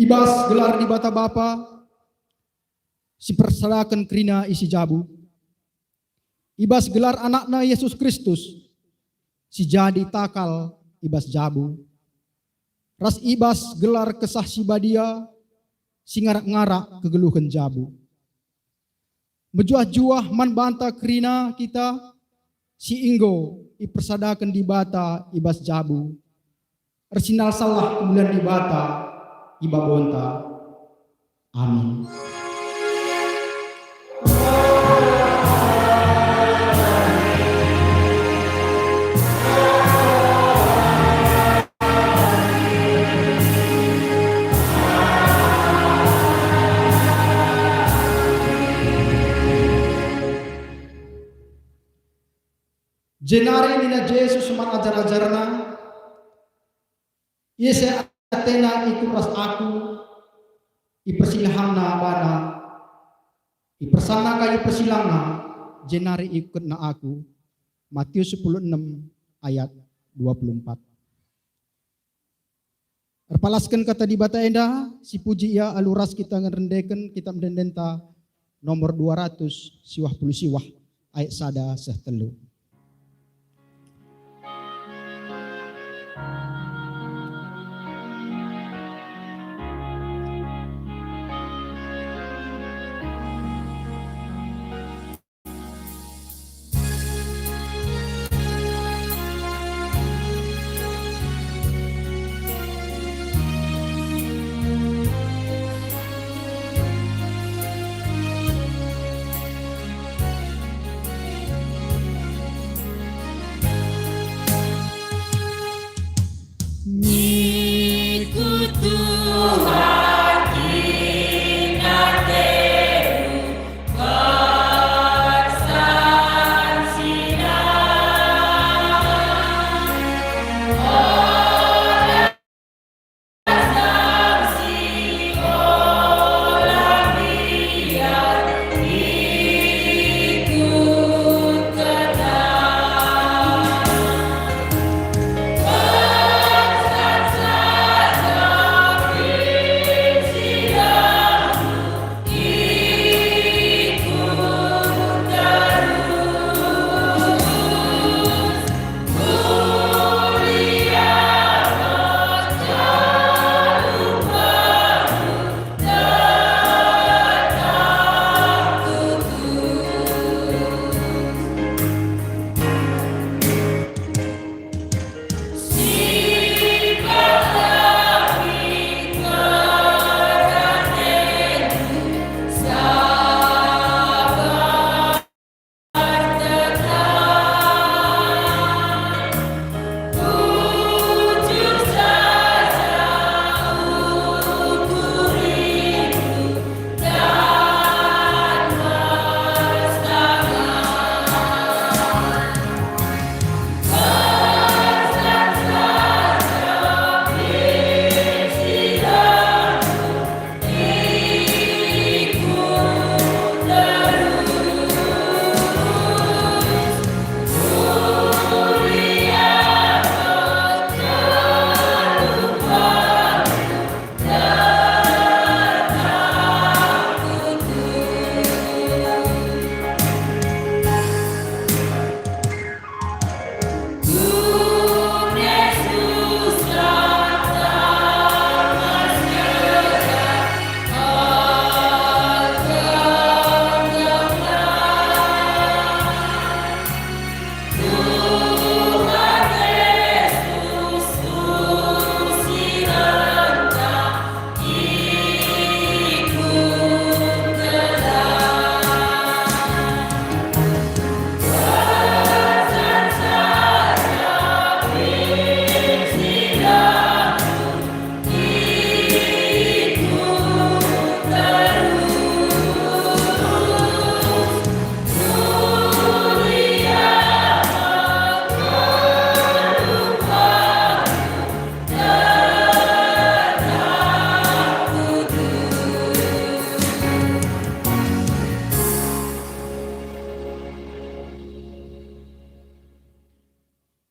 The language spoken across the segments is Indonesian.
Ibas gelar di bata bapa, si persadakan kerina isi jabu. Ibas gelar anakna Yesus Kristus, si jadi takal ibas jabu. Ras ibas gelar kesah si badia, si ngarak-ngarak kegeluhan jabu. Mejuah-juah man banta kerina kita, si inggo ipersadakan di bata ibas jabu. Ersinal salah kemudian di bata iba bonta. Amin. Jenari nina Jesus man ajar-ajarna, Yese atena ikut ras aku, ipersilahana bana, ipersana kayu persilangna, jenari ikut na aku. Matius 16 ayat 24. Erpalaskan kata di bata enda, si puji ia aluras kita ngerendeken kitab dendenta nomor 200 siwah puluh siwah ayat sada sehtelu.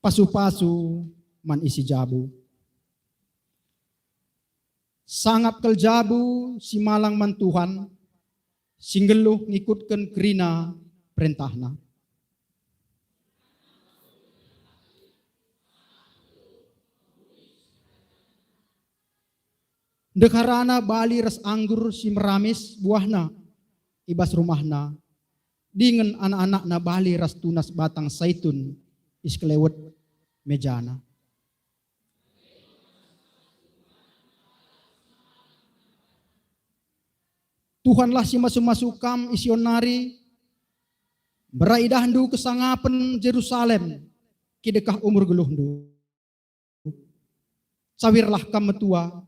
Pasu-pasu man isi jabu. Sangap keljabu si malang mantuhan, singgeluh ngikutkan kerina perintahna. Dekarana bali ras anggur si meramis buahna, ibas rumahna, dengan anak-anakna bali ras tunas batang saitun, iskelewet mejana. Tuhanlah si masuk-masukam isionari, beraidahndu kesangapen Jerusalem, kidekah umur geluhndu. Sawirlah kam metua,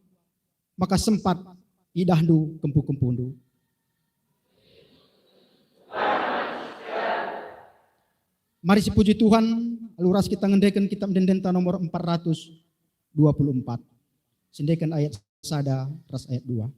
maka sempat idahdu kempu-kempundu. Mari sepuji Tuhan, luras kita ngendekan kitab Dendenta nomor 424. Sendekan ayat sada ras ayat 2.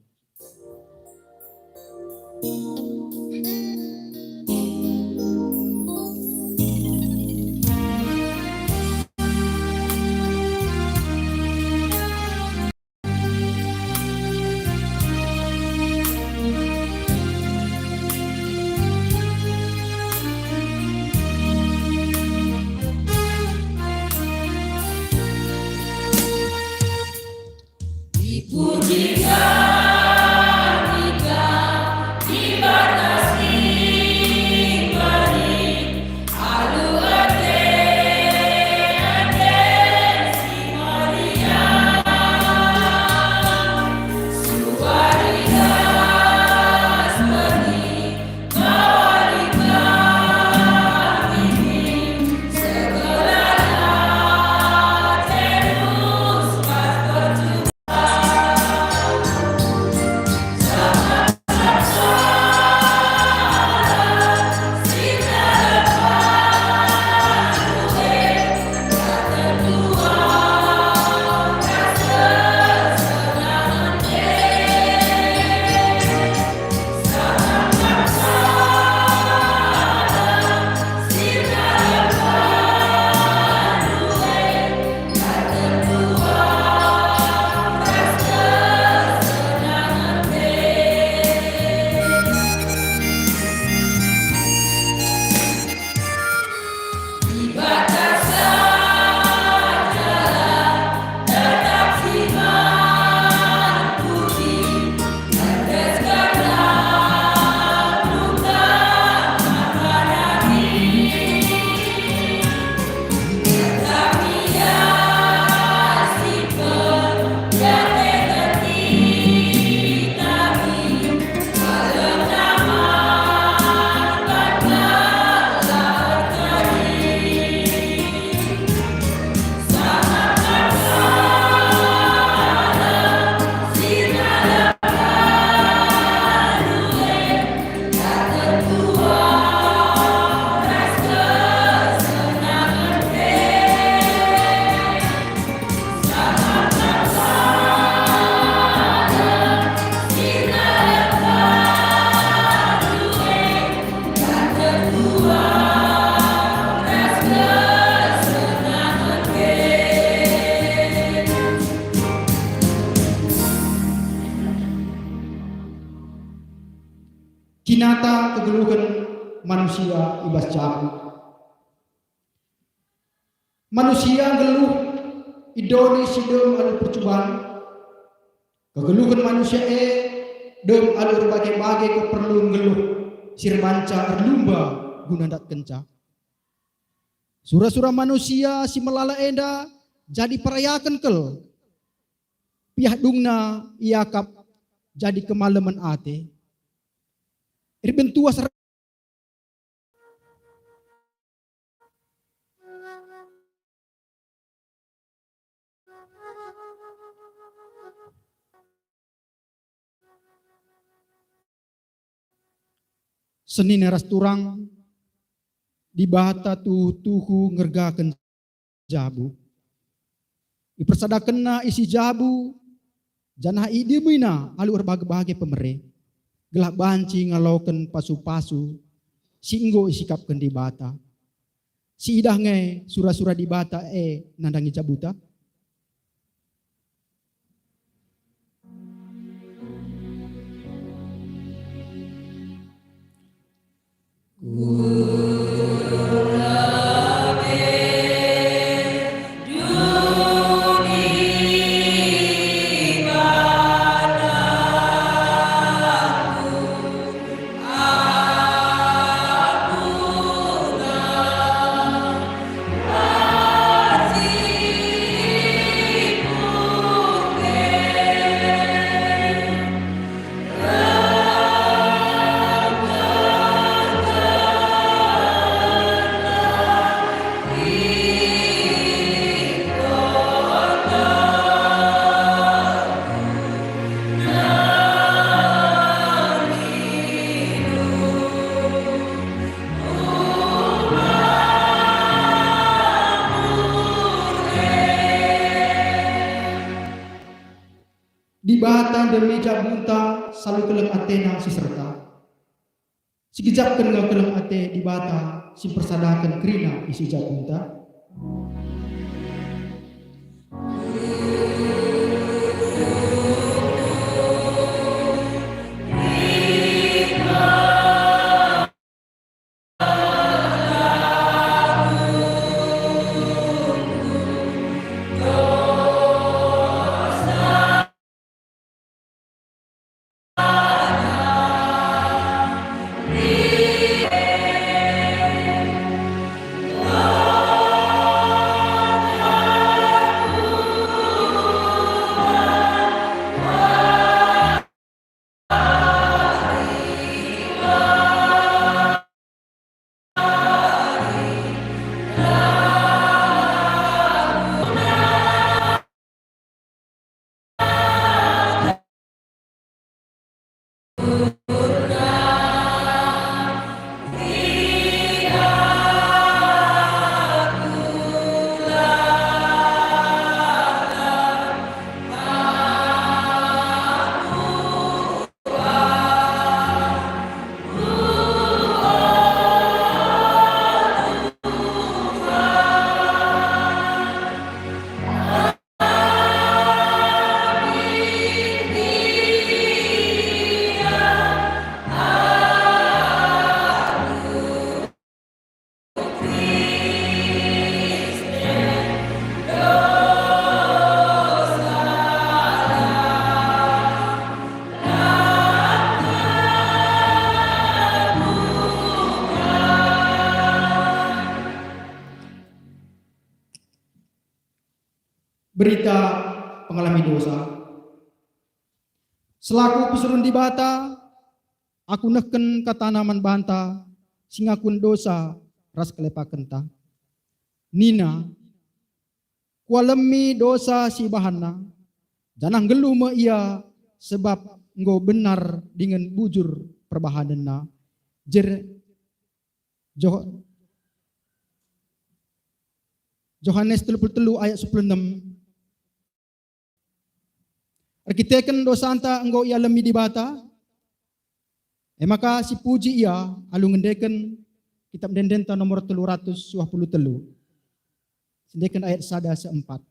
Kinata kegeluhan manusia ibas jabu. Manusia geluh idoni sidem anu percobaan. Kegeluhan manusia dem anu berbagai-bagai keperluan geluh sirmanca erlumba guna dat kenca. Surah-surah manusia si melala enda jadi perayakan kel. Pihak dungna iakap jadi kemalaman ate. Irbentua seni neras turang dibata tuhu ngergaken jabu. Ipersadakenna isi jabu janah idimina alu berbagai-bagai pemere. Gelak banci ngalauken pasu-pasu singgo isikapken di bata. Si idah nge surah-surah di bata nandangi jabuta. Di bata demi jabunta selalu keleng atena si serta. Sekejap kena keleng ate di bata si persadakan krina isi jabunta. Berita pengalami dosa. Selaku pesurun di bata, aku neken ke tanaman banta, singakun dosa ras kelepaken ta. Nina, kualemi dosa si bahana, janang gelu me ia sebab engkau benar dengan bujur perbahanana. Yohanes 33 ayat 16. Arkiteken dosa anta engkau ia lemi di bata. Maka si puji ia alu ngendeken kitab dendenta nomor 323. Sendekan ayat 1-4.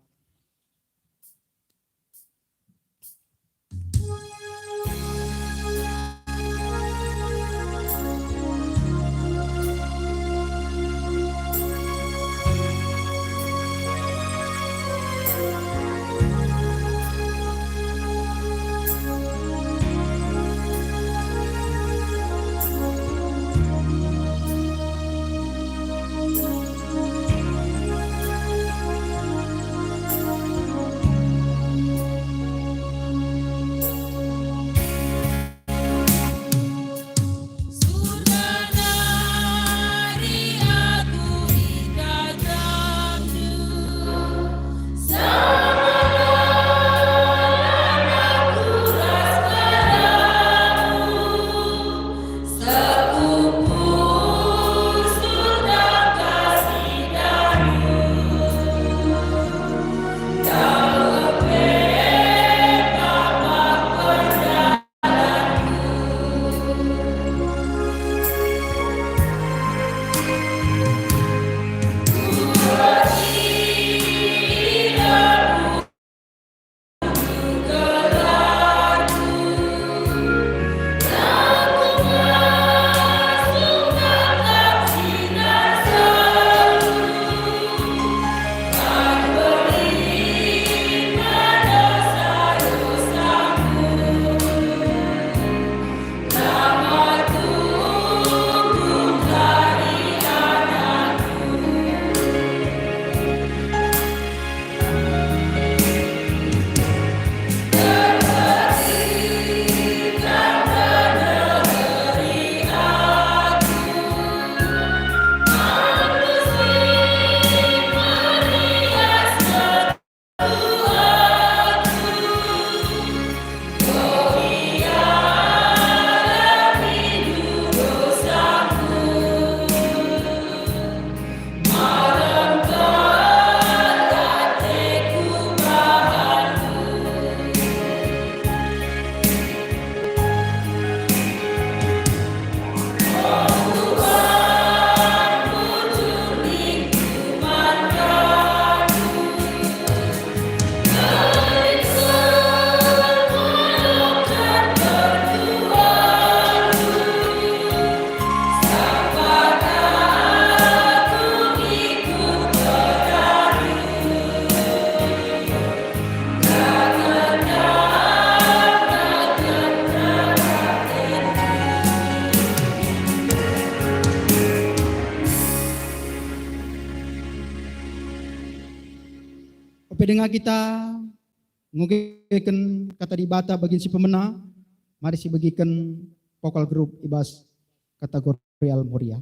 dengar kita ngogeken kata dibata bagian si pemena, mari si bagikan vokal grup ibas kategori Al-Muria.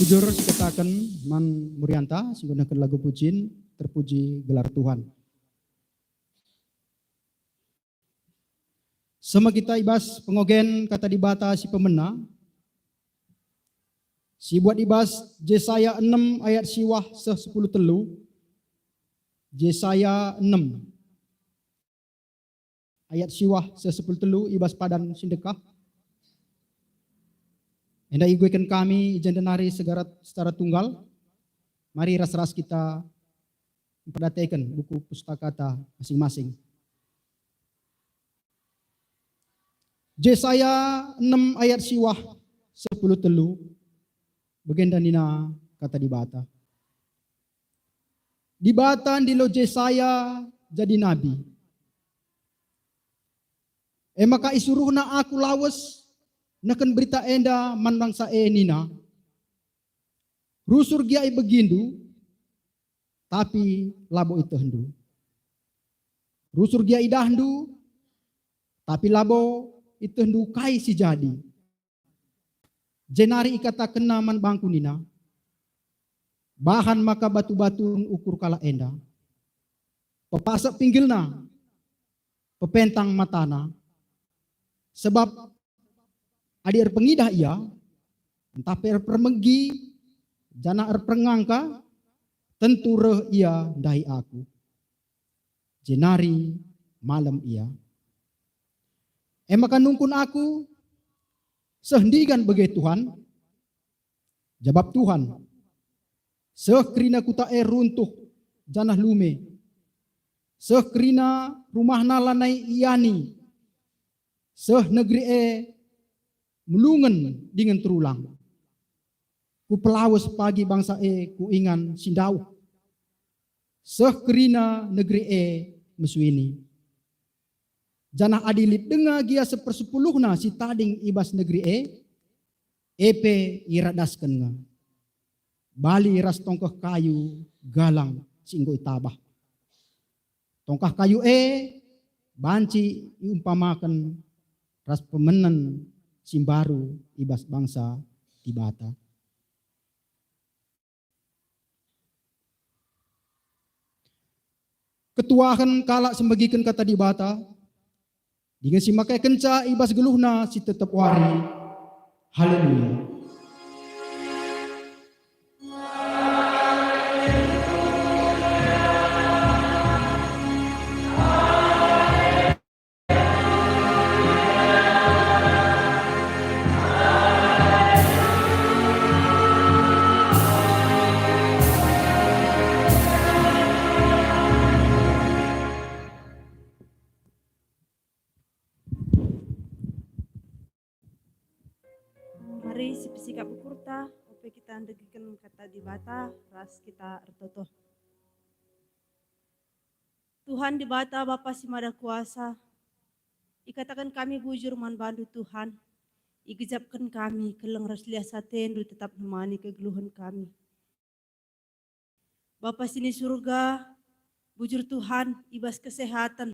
Bujur katakan Man Murianta menggunakan lagu pujian terpuji gelar Tuhan. Sama kita ibas pengogen kata dibata si pemena. Si buat ibas Yesaya 6 ayat siwah 10 telu. Yesaya 6 ayat siwah 10 telu ibas padan sindekah. Hendak iguikan kami ijan denari secara tunggal. Mari ras-ras kita memperhatikan buku pustakata masing-masing. Yesaya 6 ayat siwah 10 telu. Bagian nina kata dibata. Dibata ndilo Yesaya jadi nabi. Maka isuruhna aku lawas nakan berita enda mandang sa nina. Rusur giai begindu, tapi labo itu hendu. Rusur giai dahdu, tapi labo itu hendu kai si jadi. jenari ikata kena man bangku nina, bahan maka batu-batu ukur kala enda, pepasak pinggilna, pepentang matana, sebab adir pengidah ia, entah per permegi, jana perngangka, tentu reh ia dahi aku. Jenari malam ia. Maka nungkun aku, sehendikan bagai Tuhan, jawab Tuhan, sekrina kuta runtuh janah lume, sekrina rumah nalanai iani, negeri melungen dengan terulang. Ku pelawas pagi bangsa ku ingan sindau, sekrina negeri mesuini. Janah adilit denga gia sepersepuluhna si tading ibas negeri epe iradaskan nga. Bali ras tongkah kayu galang singgo itabah. Tongkah kayu banci iumpamakan ras pemenan simbaru ibas bangsa Tibata. Ketuahan kalak sembagikan kata Dibata, dengan si makai kenca ibas geluhna si tetap wari. Haleluya. Mari si pisikap ukurta, ope kita andegikan kata Dibata, ras kita ertoto. Tuhan Dibata Bapa si Mada Kuasa, ikatakan kami bujur man bandu Tuhan, igejapkan kami keleng ras liasaten du tetap nemani kegeluhan kami. Bapa sini surga, bujur Tuhan, ibas kesehatan,